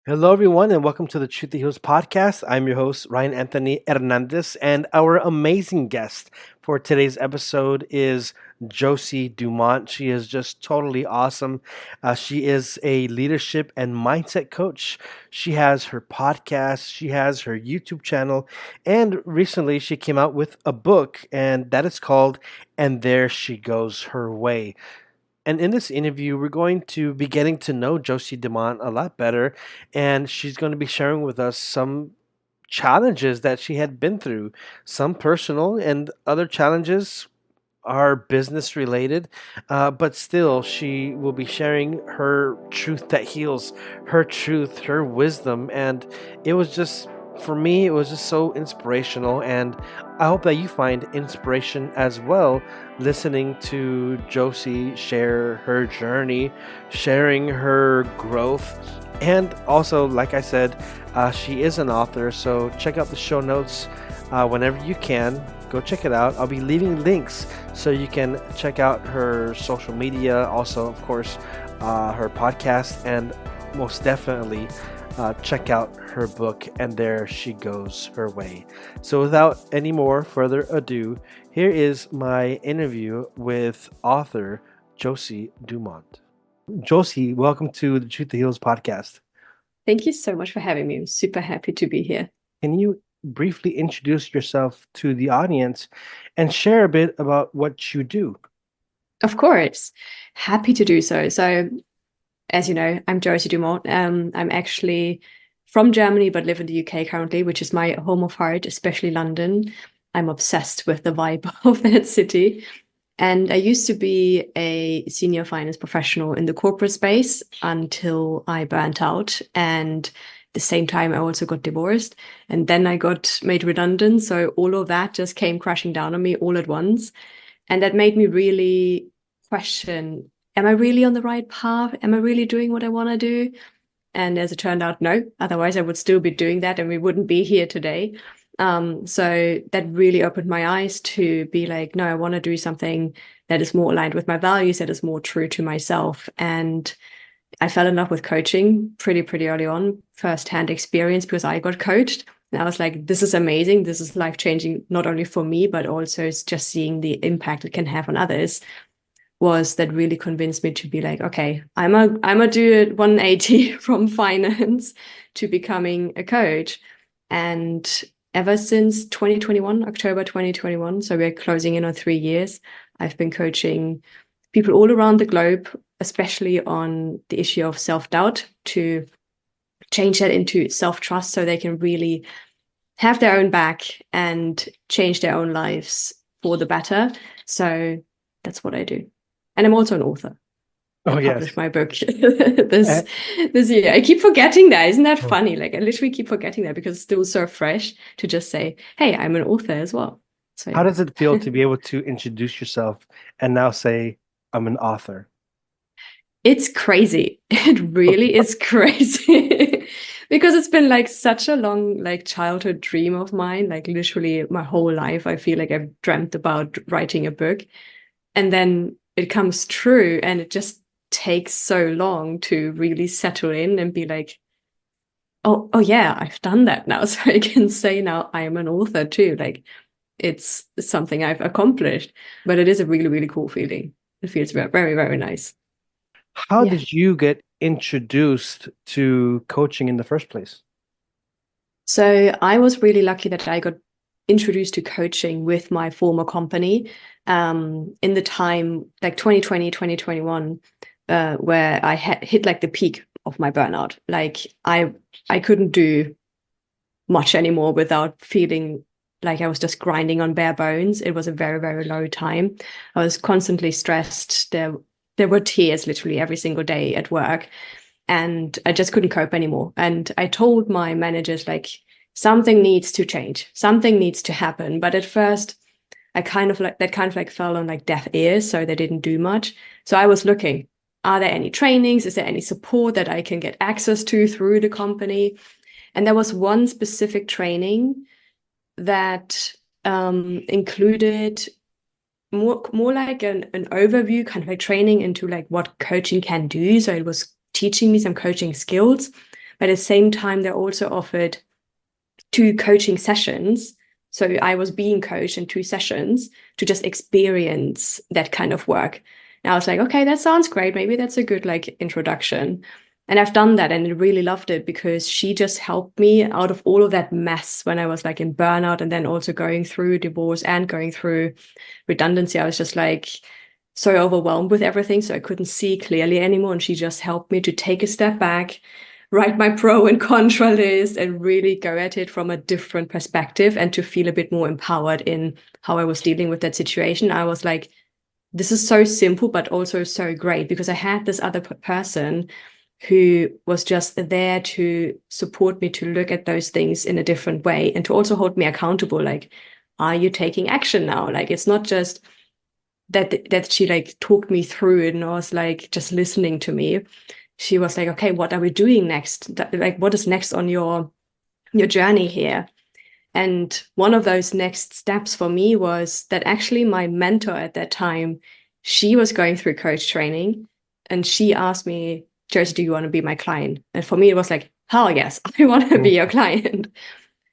Hello, everyone, and welcome to the Truth That Heals podcast. I'm your host, Ryan Anthony Hernandez, and our amazing guest for today's episode is Josi Dumont. She is just totally awesome. She is a leadership and mindset coach. She has her podcast, she has her YouTube channel, and recently she came out with a book, and that is called And There She Goes Her Way. And in this interview, we're going to be getting to know Josie Dumont a lot better, and she's going to be sharing with us some challenges that she had been through, some personal and other challenges are business related, but still, she will be sharing her truth that heals, her truth, her wisdom. And it was just, for me, it was just so inspirational. And I hope that you find inspiration as well listening to Josie share her journey, sharing her growth. And also, like I said, she is an author, so check out the show notes whenever you can. Go check it out. I'll be leaving links so you can check out her social media, also, of course, her podcast, and most definitely check out her book, And There She Goes Her Way. So, without any more further ado, here is my interview with author Josie Dumont. Josie, welcome to the Truth That Heals podcast. Thank you so much for having me. I'm super happy to be here. Can you briefly introduce yourself to the audience and share a bit about what you do? Of course, happy to do so. So, as you know, I'm Josi Dumont. I'm actually from Germany, but live in the UK currently, which is my home of heart, especially London. I'm obsessed with the vibe of that city. And I used to be a senior finance professional in the corporate space until I burnt out. And at the same time, I also got divorced. And then I got made redundant. So all of that just came crashing down on me all at once. And that made me really question, am I really on the right path? Am I really doing what I want to do? And as it turned out, no. Otherwise, I would still be doing that and we wouldn't be here today. So that really opened my eyes to be like, no, I want to do something that is more aligned with my values, that is more true to myself. And I fell in love with coaching pretty early on, first-hand experience because I got coached. And I was like, this is amazing. This is life-changing, not only for me, but also it's just seeing the impact it can have on others was that really convinced me to be like, okay, I'm a do it 180 from finance to becoming a coach. And ever since 2021, October 2021, so we're closing in on 3 years, I've been coaching people all around the globe, especially on the issue of self-doubt, to change that into self-trust so they can really have their own back and change their own lives for the better. So that's what I do. And I'm also an author. I Oh, published yes. my book this Eh, this year. I keep forgetting that. Isn't that oh, funny? Like I literally keep forgetting that because it's still so fresh to just say, hey, I'm an author as well. So how does it feel yeah. to be able to introduce yourself and now say, I'm an author? It's crazy. It really is crazy. Because it's been like such a long like childhood dream of mine. Like literally my whole life, I feel like I've dreamt about writing a book. And then it comes true and it just takes so long to really settle in and be like, oh yeah, I've done that now. So I can say now I am an author too. Like it's something I've accomplished, but it is a really cool feeling. It feels very nice. How Yeah. did you get introduced to coaching in the first place? So I was really lucky that I got introduced to coaching with my former company in the time like 2020, 2021, where I had hit like the peak of my burnout. Like I couldn't do much anymore without feeling like I was just grinding on bare bones. It was a very low time. I was constantly stressed. There were tears literally every single day at work. And I just couldn't cope anymore. And I told my managers, like, something needs to change, something needs to happen. But at first, I kind of like fell on like deaf ears, so they didn't do much. So I was looking, are there any trainings? Is there any support that I can get access to through the company? And there was one specific training that included more like an overview, kind of like training into like what coaching can do. So it was teaching me some coaching skills, But at the same time, they also offered 2 coaching sessions. So I was being coached in 2 sessions to just experience that kind of work. And I was like, okay, that sounds great. Maybe that's a good like introduction. And I've done that and I really loved it because she just helped me out of all of that mess when I was like in burnout and then also going through divorce and going through redundancy. I was just like so overwhelmed with everything. So I couldn't see clearly anymore. And she just helped me to take a step back, write my pro and contra list, and really go at it from a different perspective and to feel a bit more empowered in how I was dealing with that situation. I was like, this is so simple, but also so great because I had this other person who was just there to support me to look at those things in a different way and to also hold me accountable. Like, are you taking action now? Like, it's not just that she like talked me through it and was like just listening to me. She was like, okay, what are we doing next? Like, what is next on your journey here? And one of those next steps for me was that actually my mentor at that time, she was going through coach training and she asked me, Josie, do you want to be my client? And for me, it was like, hell yes, I want to be your client.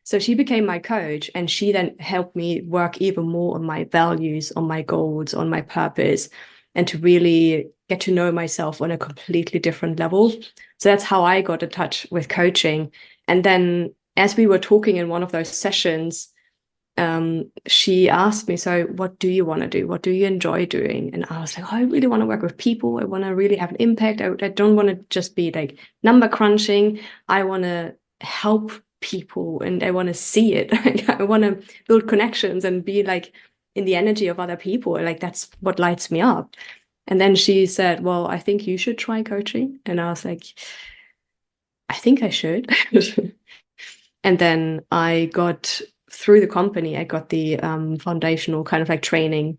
So she became my coach and she then helped me work even more on my values, on my goals, on my purpose, and to really get to know myself on a completely different level. So that's how I got in touch with coaching. And then as we were talking in one of those sessions, she asked me, so what do you want to do? What do you enjoy doing? And I was like, oh, I really want to work with people. I want to really have an impact. I don't want to just be like number crunching. I want to help people and I want to see it. I want to build connections and be like in the energy of other people. Like that's what lights me up. And then she said, well, I think you should try coaching. And I was like, I think I should. And then I got through the company, I got the foundational kind of like training.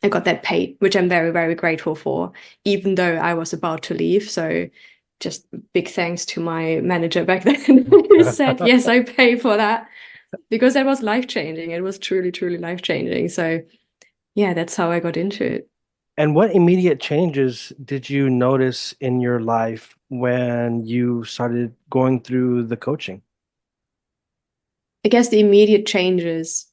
I got that paid, which I'm very, very grateful for, even though I was about to leave. So just big thanks to my manager back then who said, yes, I pay for that because that was life-changing. It was truly, truly life-changing. So yeah, that's how I got into it. And what immediate changes did you notice in your life when you started going through the coaching? I guess the immediate changes,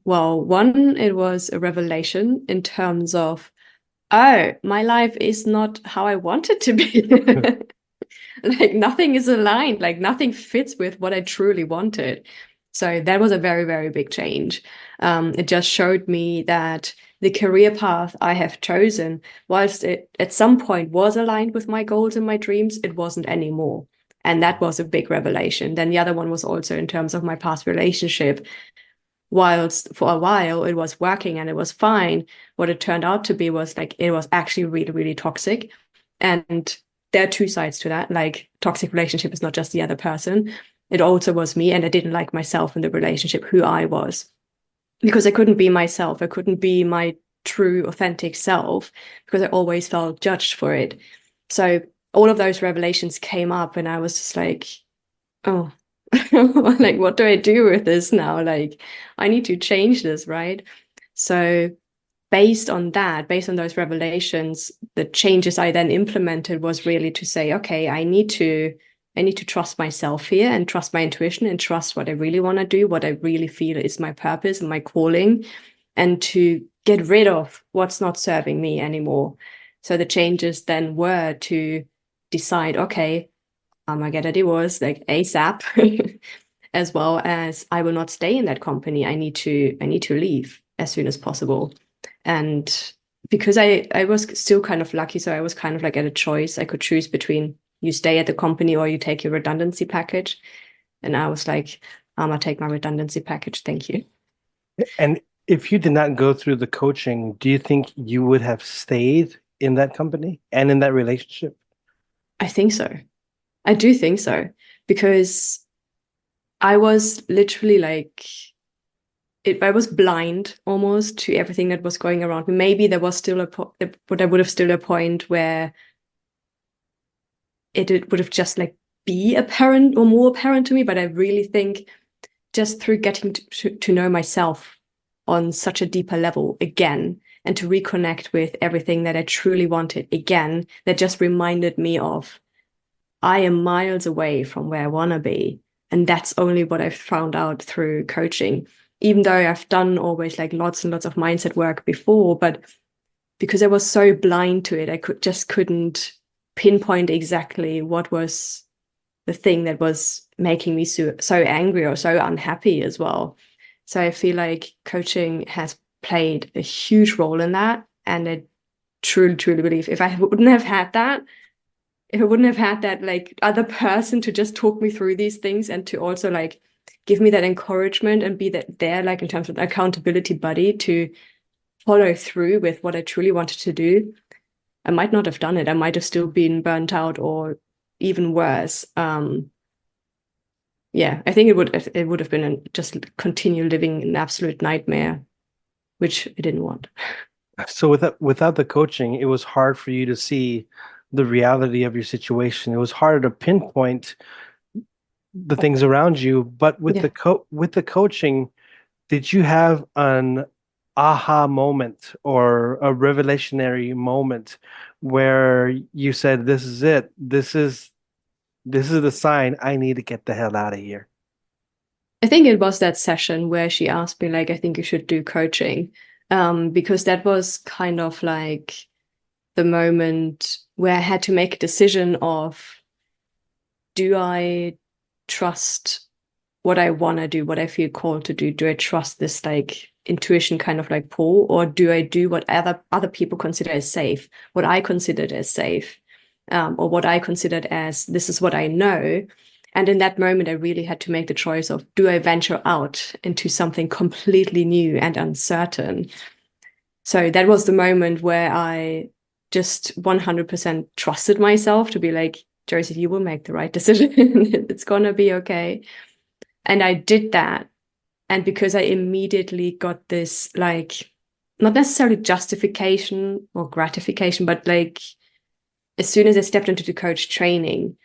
well, one, it was a revelation in terms of, oh, my life is not how I want it to be. Like nothing is aligned, like nothing fits with what I truly wanted. So that was a very, very big change. It just showed me that the career path I have chosen, whilst it at some point was aligned with my goals and my dreams, it wasn't anymore. And that was a big revelation. Then the other one was also in terms of my past relationship. Whilst for a while it was working and it was fine, what it turned out to be was like it was actually really, really toxic. And there are 2 sides to that. Like toxic relationship is not just the other person. It also was me. And I didn't like myself in the relationship, who I was, because I couldn't be myself. I couldn't be my true, authentic self because I always felt judged for it. So all of those revelations came up and I was just like, oh, like, what do I do with this now? Like, I need to change this, right? So based on that, based on those revelations, the changes I then implemented was really to say, okay, I need to trust myself here and trust my intuition and trust what I really want to do, what I really feel is my purpose and my calling, and to get rid of what's not serving me anymore. So the changes then were to decide, okay, I get a divorce like ASAP, as well as I will not stay in that company. I need to leave as soon as possible. And because I was still kind of lucky, so I was kind of like at a choice. I could choose between you stay at the company or you take your redundancy package. And I was like, I'm gonna take my redundancy package. Thank you. And if you did not go through the coaching, do you think you would have stayed in that company and in that relationship? I think so. I do think so. Because I was literally like I was blind almost to everything that was going around me. Maybe there was still but there would have still a point where it would have just like be apparent or more apparent to me. But I really think just through getting to know myself on such a deeper level again and to reconnect with everything that I truly wanted again, that just reminded me of I am miles away from where I want to be. And that's only what I've found out through coaching, even though I've done always like lots and lots of mindset work before. But because I was so blind to it, I couldn't pinpoint exactly what was the thing that was making me so angry or so unhappy as well. So I feel like coaching has played a huge role in that. And I truly, truly believe if I wouldn't have had that like other person to just talk me through these things and to also like give me that encouragement and be that there, like in terms of an accountability buddy to follow through with what I truly wanted to do, I might not have done it. I might have still been burnt out or even worse. Yeah, I think it would have been just continue living an absolute nightmare, which I didn't want. So without the coaching, it was hard for you to see the reality of your situation. It was harder to pinpoint the things around you. But with Yeah. with the coaching, did you have an aha moment or a revelationary moment where you said, "This is it. This is the sign. I need to get the hell out of here." I think it was that session where she asked me, like, I think you should do coaching. Because that was kind of like the moment where I had to make a decision of, do I trust what I want to do, what I feel called to do? Do I trust this like intuition kind of like pull, or do I do what other people consider as safe, what I considered as safe, or what I considered as this is what I know? And in that moment, I really had to make the choice of, do I venture out into something completely new and uncertain? So that was the moment where I just 100% trusted myself to be like, Josie, you will make the right decision. It's going to be okay. And I did that. And because I immediately got this, like, not necessarily justification or gratification, but like, as soon as I stepped into the coach training,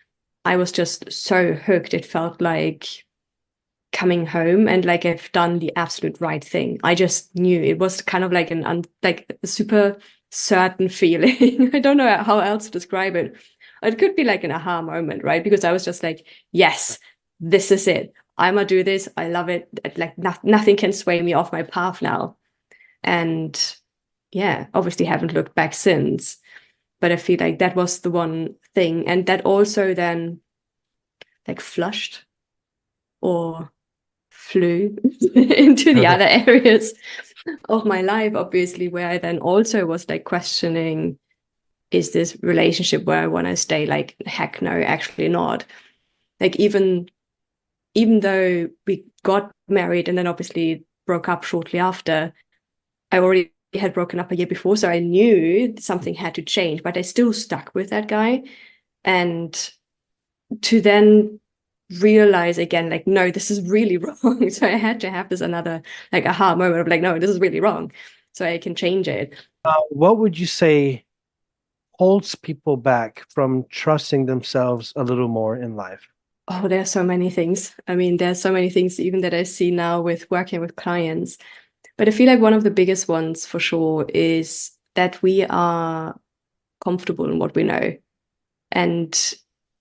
I was just so hooked. It felt like coming home and like I've done the absolute right thing. I just knew it was kind of like like a super certain feeling. I don't know how else to describe it. It could be like an aha moment, right? Because I was just like, yes, this is it. I'm gonna do this. I love it. Like nothing can sway me off my path now. And yeah, obviously haven't looked back since. But I feel like that was the one thing. And that also then like flushed or flew into the other areas of my life, obviously, where I then also was like questioning, is this relationship where I want to stay? Like, heck no, actually not. Like even though we got married and then obviously broke up shortly after, I already had broken up a year before, so I knew something had to change, but I still stuck with that guy. And to then realize again, like, no, this is really wrong. So I had to have this another like aha moment of like, no, this is really wrong. So I can change it. What would you say holds people back from trusting themselves a little more in life? Oh, there's so many things. I mean, there's so many things even that I see now with working with clients. But I feel like one of the biggest ones for sure is that we are comfortable in what we know. And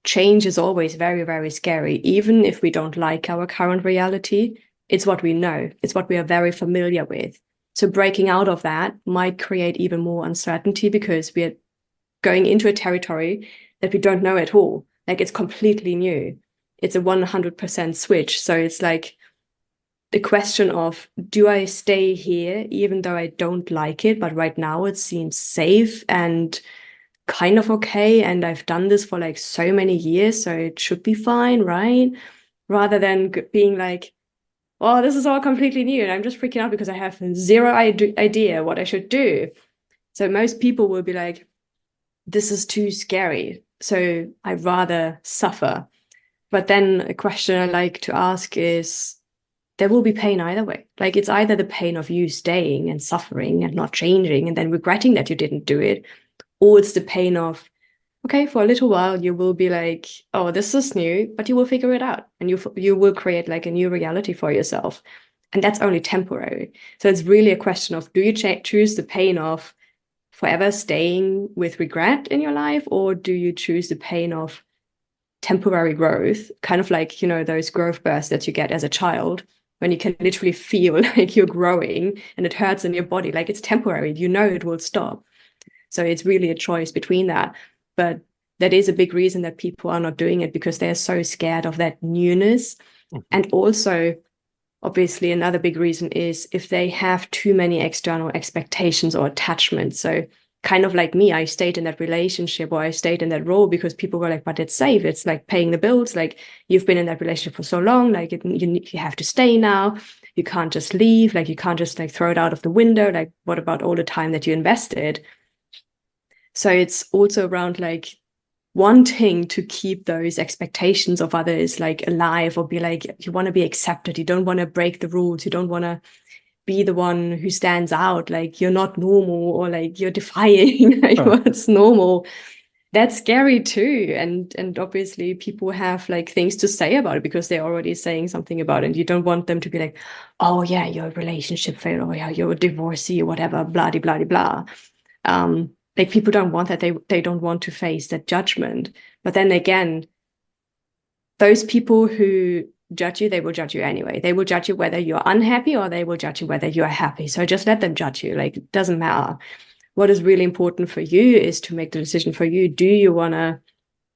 change is always very, very scary. Even if we don't like our current reality, it's what we know, it's what we are very familiar with. So breaking out of that might create even more uncertainty because we're going into a territory that we don't know at all. Like it's completely new. It's a 100% switch. So it's like the question of, do I stay here even though I don't like it, but right now it seems safe and kind of okay, and I've done this for like so many years, so it should be fine, right? Rather than being like, oh, this is all completely new and I'm just freaking out because I have zero idea what I should do. So most people will be like, this is too scary, so I'd rather suffer. But then a question I like to ask is, there will be pain either way. Like it's either the pain of you staying and suffering and not changing and then regretting that you didn't do it, or it's the pain of, okay, for a little while you will be like, oh, this is new, but you will figure it out and you will create like a new reality for yourself. And that's only temporary. So it's really a question of, do you choose the pain of forever staying with regret in your life, or do you choose the pain of temporary growth, kind of like, those growth bursts that you get as a child when you can literally feel like you're growing and it hurts in your body. Like, it's temporary, it will stop. So it's really a choice between that. But that is a big reason that people are not doing it, because they're so scared of that newness. And also, obviously, another big reason is if they have too many external expectations or attachments. So kind of like me, I stayed in that relationship, or I stayed in that role because people were like, but it's safe. It's like paying the bills. Like, you've been in that relationship for so long, like you have to stay now. You can't just leave. Like, you can't just like throw it out of the window. Like, what about all the time that you invested? So it's also around like wanting to keep those expectations of others like alive, or be like, you want to be accepted. You don't want to break the rules. You don't want to be the one who stands out. Like, you're not normal, or like you're defying like what's normal. That's scary too. And obviously people have like things to say about it because they're already saying something about it. And you don't want them to be like, oh yeah, you're a relationship failure, or yeah, you're a divorcee, or whatever, blah, blah, blah, blah. Like, people don't want that. They don't want to face that judgment. But then again, those people who judge you, they will judge you anyway. They will judge you whether you're unhappy, or they will judge you whether you're happy. So just let them judge you. Like, it doesn't matter. What is really important for you is to make the decision for you. Do you want to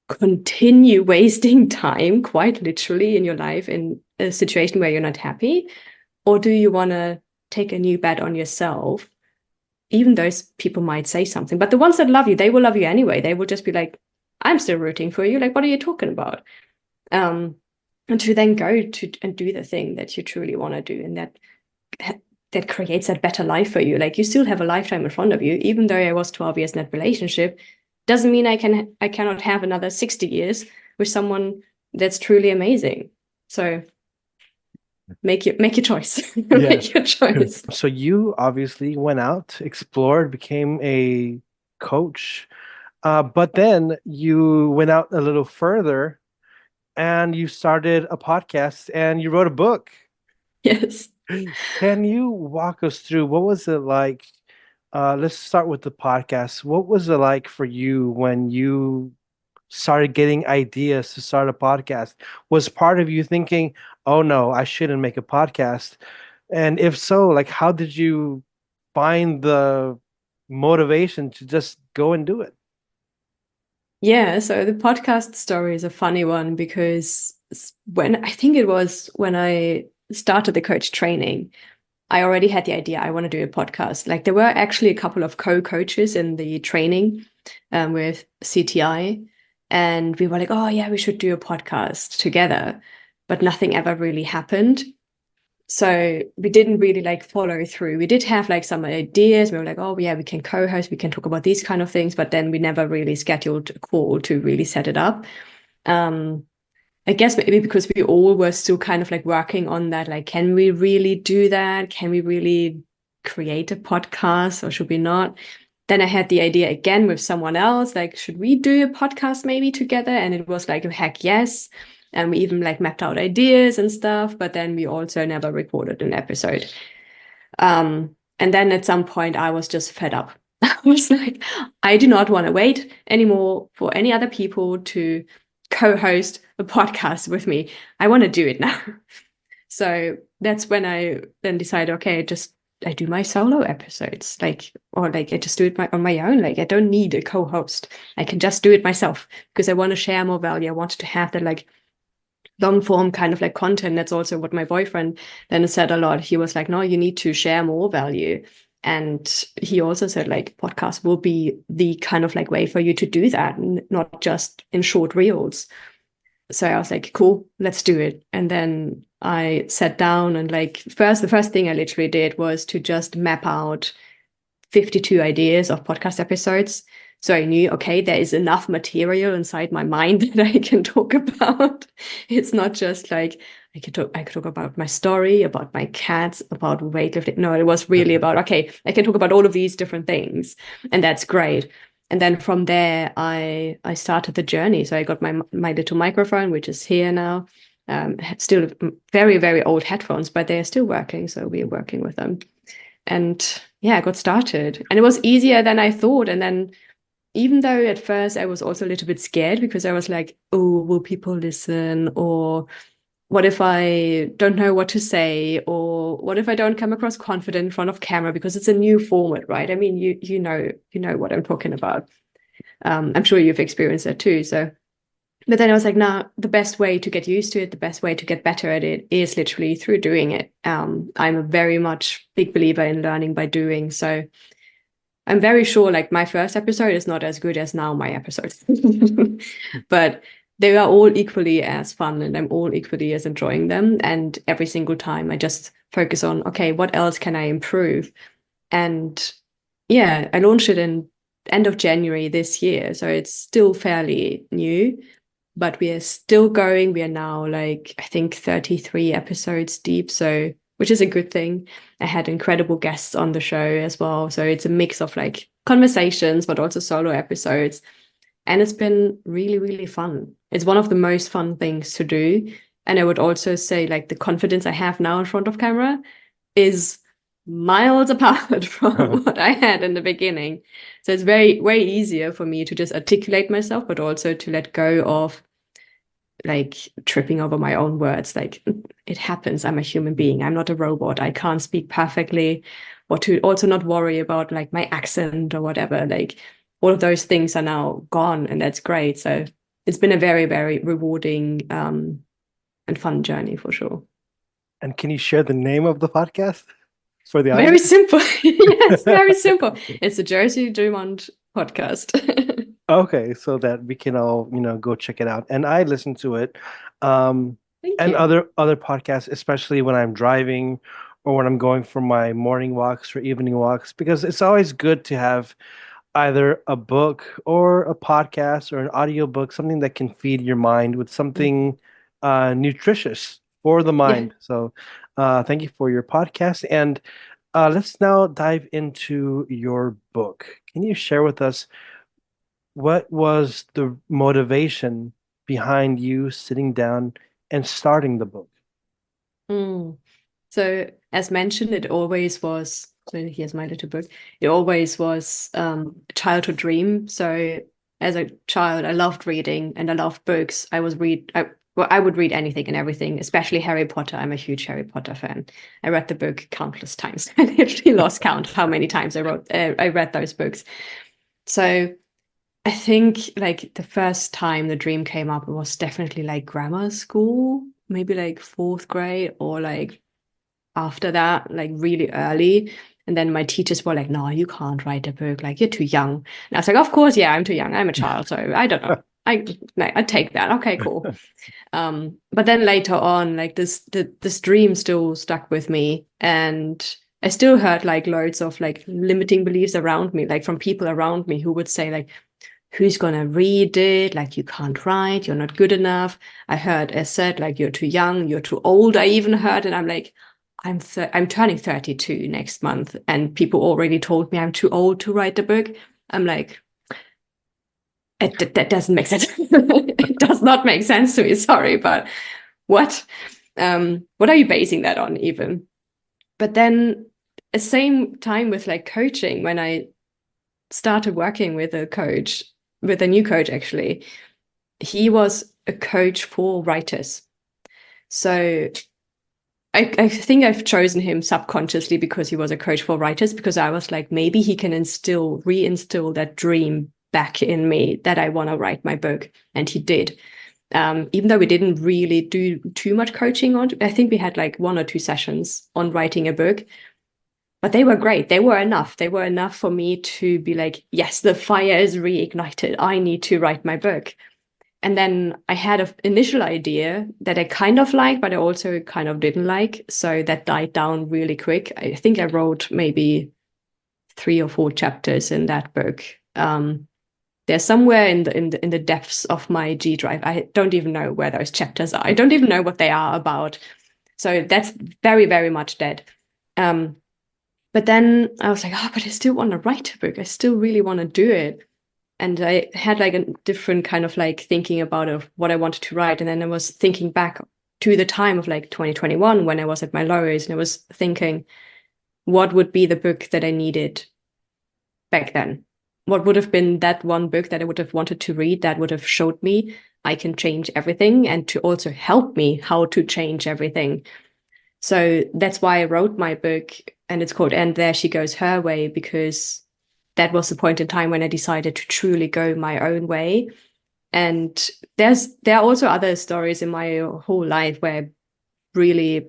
continue wasting time, quite literally, in your life in a situation where you're not happy? Or do you want to take a new bet on yourself? Even those people might say something, but the ones that love you, they will love you anyway. They will just be like, I'm still rooting for you. Like, what are you talking about? And to then go to and do the thing that you truly want to do, and that creates that better life for you. Like, you still have a lifetime in front of you. Even though I was 12 years in that relationship, doesn't mean I cannot have another 60 years with someone that's truly amazing. So make your choice. Make your choice. So you obviously went out, explored, became a coach, but then you went out a little further and you started a podcast and you wrote a book. Yes. Can you walk us through what was it like? Let's start with the podcast. What was it like for you when you started getting ideas to start a podcast? Was part of you thinking, "Oh no, I shouldn't make a podcast"? And if so, like, how did you find the motivation to just go and do it? Yeah, so the podcast story is a funny one because when I think it was when I started the coach training, I already had the idea I want to do a podcast. Like, there were actually a couple of co-coaches in the training with CTI, and we were like, oh yeah, we should do a podcast together, but nothing ever really happened. So we didn't really like follow through. We did have like some ideas. We were like, oh yeah, we can co-host, we can talk about these kind of things, but then we never really scheduled a call to really set it up. I guess maybe because we all were still kind of like working on that, like, can we really do that? Can we really create a podcast, or should we not? Then I had the idea again with someone else, like, should we do a podcast maybe together? And it was like, heck yes. And we even like mapped out ideas and stuff, but then we also never recorded an episode. And then at some point I was just fed up. I was like, I do not want to wait anymore for any other people to co-host a podcast with me. I want to do it now. So that's when I then decided, okay, I do my solo episodes, like, or like I just do it on my own. Like, I don't need a co-host. I can just do it myself because I want to share more value. I wanted to have that like long form kind of like content. That's also what my boyfriend then said a lot. He was like, no, you need to share more value. And he also said like podcast will be the kind of like way for you to do that, and not just in short reels. So I was like, cool, let's do it. And then I sat down and like the first thing I literally did was to just map out 52 ideas of podcast episodes. So I knew, okay, there is enough material inside my mind that I can talk about. It's not just like I could talk about my story, about my cats, about weightlifting. No, it was really about, okay, I can talk about all of these different things, and that's great. And then from there, I started the journey. So I got my little microphone, which is here now. Still very, very old headphones, but they are still working. So we are working with them. And yeah, I got started. And it was easier than I thought. And then even though at first I was also a little bit scared because I was like, oh, will people listen? Or what if I don't know what to say? Or what if I don't come across confident in front of camera because it's a new format, right? I mean, you know what I'm talking about. I'm sure you've experienced that too. So, but then I was like, nah, the best way to get used to it, the best way to get better at it is literally through doing it. I'm a very much big believer in learning by doing. So I'm very sure like my first episode is not as good as now my episodes, but they are all equally as fun and I'm all equally as enjoying them. And every single time I just focus on, okay, what else can I improve? And yeah, I launched it in end of January this year. So it's still fairly new, but we are still going. We are now like, I think 33 episodes deep. So, which is a good thing. I had incredible guests on the show as well. So it's a mix of like conversations, but also solo episodes. And it's been really, really fun. It's one of the most fun things to do. And I would also say like the confidence I have now in front of camera is miles apart from what I had in the beginning. So it's very, way easier for me to just articulate myself, but also to let go of like tripping over my own words. Like it happens. I'm a human being. I'm not a robot. I can't speak perfectly, or to also not worry about like my accent or whatever. Like all of those things are now gone, and that's great. So it's been a very, very rewarding and fun journey for sure. And can you share the name of the podcast for the Very audience? simple. Yes, very simple. It's the Josi Dumont podcast. Okay, so that we can all, go check it out. And I listen to it. Um, Thank and you. other podcasts, especially when I'm driving or when I'm going for my morning walks or evening walks, because it's always good to have either a book or a podcast or an audiobook, something that can feed your mind with Mm. something nutritious for the Yeah. mind. So thank you for your podcast. And let's now dive into your book. Can you share with us what was the motivation behind you sitting down and starting the book? Mm. So, as mentioned, it always was. So here's my little book. It always was a childhood dream. So, as a child, I loved reading and I loved books. I would read anything and everything, especially Harry Potter. I'm a huge Harry Potter fan. I read the book countless times. I literally lost count how many times I read those books. So, I think like the first time the dream came up, it was definitely like grammar school, maybe like fourth grade or like after that, like really early. And then my teachers were like, no, you can't write a book. Like, you're too young. And I was like, of course, yeah, I'm too young. I'm a child. So I don't know. I take that. Okay, cool. But then later on, like this dream still stuck with me. And I still heard like loads of like limiting beliefs around me, like from people around me who would say, like, who's gonna read it? Like, you can't write, you're not good enough. I heard as said, like, you're too young, you're too old. I even heard, and I'm like, I'm turning 32 next month, and people already told me I'm too old to write the book. I'm like, that doesn't make sense. It does not make sense to me. Sorry, but what? What are you basing that on, even? But then, the same time with like coaching, when I started working with a coach, with a new coach actually, he was a coach for writers. So I think I've chosen him subconsciously because he was a coach for writers, because I was like, maybe he can reinstill that dream back in me that I want to write my book. And he did. Even though we didn't really do too much coaching on, I think we had like 1 or 2 sessions on writing a book, but they were great. They were enough. They were enough for me to be like, yes, the fire is reignited. I need to write my book. And then I had an initial idea that I kind of liked, but I also kind of didn't like. So that died down really quick. I think I wrote maybe 3 or 4 chapters in that book. They're somewhere in the depths of my G drive. I don't even know where those chapters are. I don't even know what they are about. So that's very, very much dead. But then I was like, oh, but I still want to write a book. I still really want to do it. And I had like a different kind of like thinking about of what I wanted to write. And then I was thinking back to the time of like 2021 when I was at my lowest, and I was thinking, what would be the book that I needed back then? what would have been that one book that I would have wanted to read that would have showed me I can change everything and to also help me how to change everything. So that's why I wrote my book, and it's called And There She Goes Her Way, because that was the point in time when I decided to truly go my own way. And there are also other stories in my whole life where I really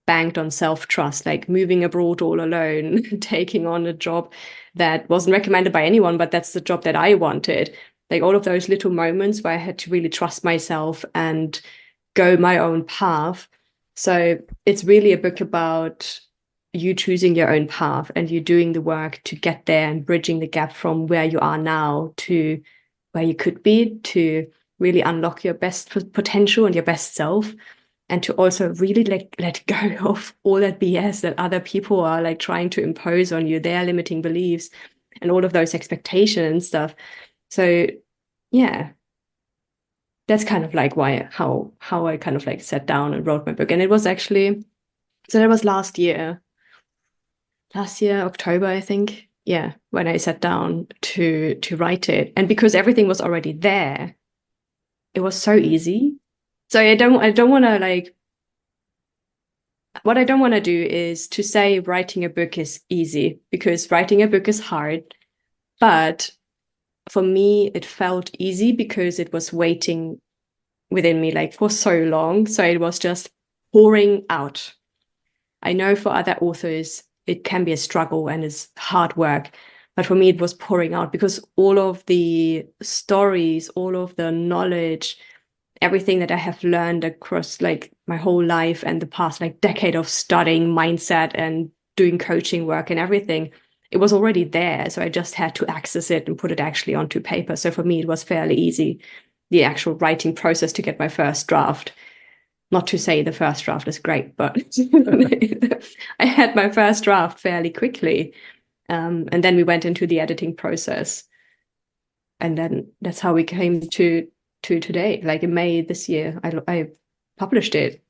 banked on self-trust, like moving abroad all alone, taking on a job that wasn't recommended by anyone, but that's the job that I wanted. Like all of those little moments where I had to really trust myself and go my own path. So it's really a book about you choosing your own path and you doing the work to get there and bridging the gap from where you are now to where you could be, to really unlock your best potential and your best self, and to also really let go of all that BS that other people are like trying to impose on you, their limiting beliefs and all of those expectations and stuff. So yeah, that's kind of like how I kind of like sat down and wrote my book. And it was actually, so that was last year October, I think. Yeah, when I sat down to write it. And because everything was already there, it was so easy. So I don't want to like, what I don't want to do is to say writing a book is easy, because writing a book is hard. But for me, it felt easy because it was waiting within me like for so long. So it was just pouring out. I know for other authors, it can be a struggle and it's hard work. But for me, it was pouring out because all of the stories, all of the knowledge, everything that I have learned across like my whole life and the past like decade of studying mindset and doing coaching work and everything, it was already there. So I just had to access it and put it actually onto paper. So for me, it was fairly easy, the actual writing process to get my first draft. Not to say the first draft is great, but I had my first draft fairly quickly. And then we went into the editing process. And then that's how we came to today. Like in May this year, I published it,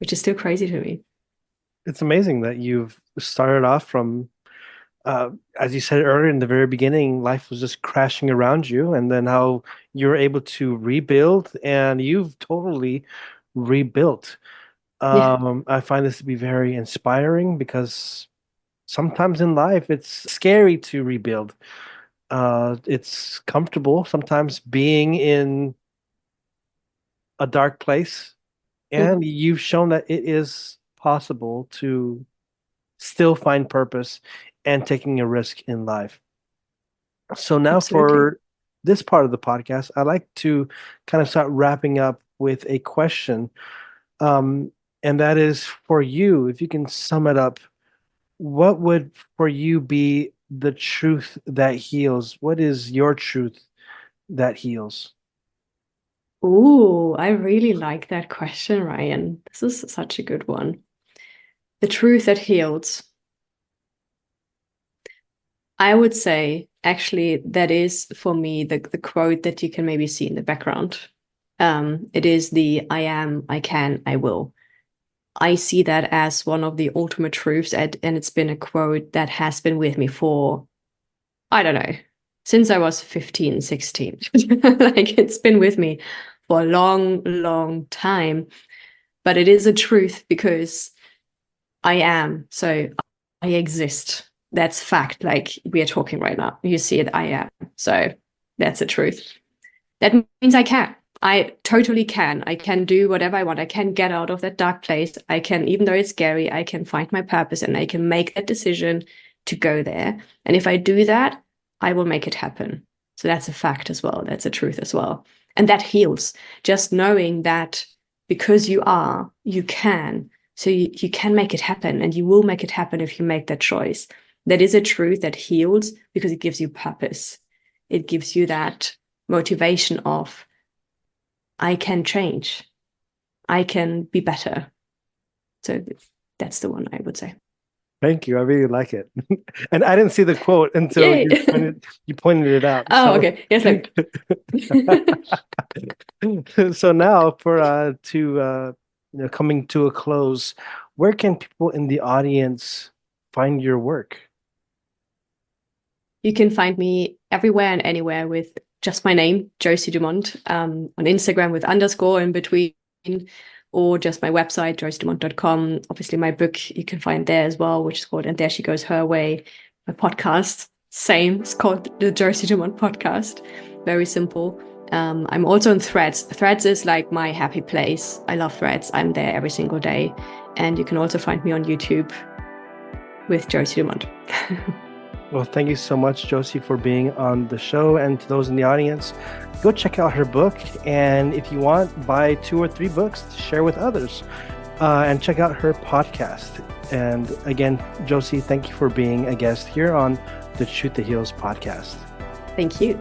which is still crazy to me. It's amazing that you've started off from, as you said earlier in the very beginning, life was just crashing around you, and then how you're able to rebuild, and you've totally rebuilt. Yeah, I find this to be very inspiring because sometimes in life it's scary to rebuild. It's comfortable sometimes being in a dark place, mm, and you've shown that it is possible to still find purpose and taking a risk in life. So now absolutely. for this part of the podcast, I'd like to kind of start wrapping up with a question. Um, and that is for you, if you can sum it up, what would for you be the truth that heals? What is your truth that heals? Oh, I really like that question, Ryan. This is such a good one. The truth that heals. I would say actually that is for me the quote that you can maybe see in the background. It is the I am, I can, I will. I see that as one of the ultimate truths, and it's been a quote that has been with me for, I don't know, since I was 15, 16. Like it's been with me for a long, long time. But it is a truth because I am. So I exist. That's fact. Like we are talking right now. You see it, I am. So that's the truth. That means I can. I totally can. I can do whatever I want. I can get out of that dark place. I can, even though it's scary, I can find my purpose and I can make that decision to go there. And if I do that, I will make it happen. So that's a fact as well. That's a truth as well. And that heals. Just knowing that because you are, you can. So you can make it happen and you will make it happen if you make that choice. That is a truth that heals because it gives you purpose. It gives you that motivation of I can change, I can be better. So that's the one I would say. Thank you. I really like it. And I didn't see the quote until Yay. you pointed it out. Oh, So okay. Yes, like so now for coming to a close, where can people in the audience find your work? You can find me everywhere and anywhere with just my name, Josi Dumont, on Instagram with underscore in between, or just my website, josidumont.com. Obviously, my book you can find there as well, which is called And There She Goes Her Way. My podcast, same. It's called the Josi Dumont Podcast. Very simple. I'm also on Threads. Threads is like my happy place. I love Threads. I'm there every single day. And you can also find me on YouTube with Josi Dumont. Well, thank you so much, Josi, for being on the show. And to those in the audience, go check out her book. And if you want, buy 2 or 3 books to share with others. And check out her podcast. And again, Josi, thank you for being a guest here on the Truth That Heals podcast. Thank you.